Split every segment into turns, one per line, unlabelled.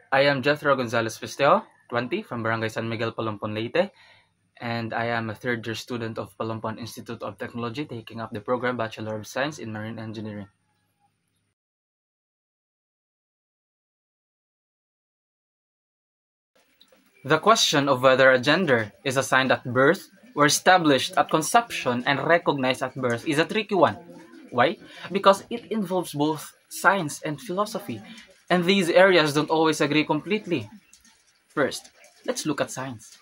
I am Jethro Gonzalez Pisteo, 20, from Barangay San Miguel, Palampon, Leyte, and I am a third-year student of Palampon Institute of Technology, taking up the program Bachelor of Science in Marine Engineering. The question of whether a gender is assigned at birth or established at conception and recognized at birth is a tricky one. Why? Because it involves both science and philosophy, and these areas don't always agree completely. First, let's look at science.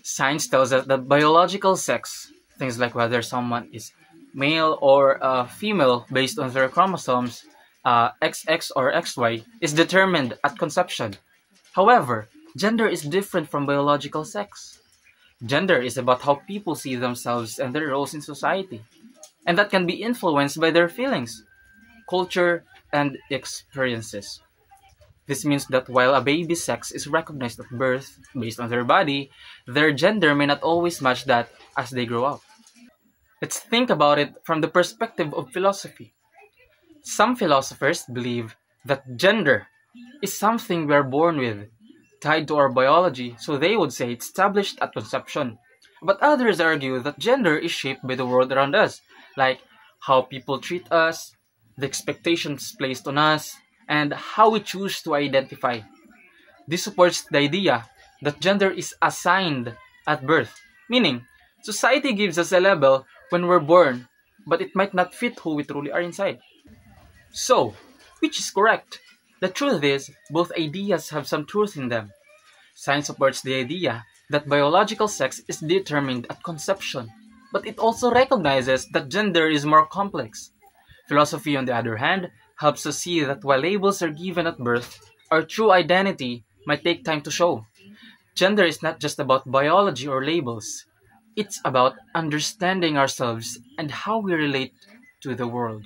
Science tells us that biological sex, things like whether someone is male or female based on their chromosomes, XX or XY, is determined at conception. However, gender is different from biological sex. Gender is about how people see themselves and their roles in society, and that can be influenced by their feelings, culture, and experiences. This means that while a baby's sex is recognized at birth based on their body, their gender may not always match that as they grow up. Let's think about it from the perspective of philosophy. Some philosophers believe that gender is something we are born with, tied to our biology, so they would say it's established at conception. But others argue that gender is shaped by the world around us, like how people treat us, the expectations placed on us, and how we choose to identify. This supports the idea that gender is assigned at birth, meaning society gives us a label when we're born, but it might not fit who we truly are inside. So, which is correct? The truth is, both ideas have some truth in them. Science supports the idea that biological sex is determined at conception, but it also recognizes that gender is more complex. Philosophy, on the other hand, helps us see that while labels are given at birth, our true identity might take time to show. Gender is not just about biology or labels. It's about understanding ourselves and how we relate to the world.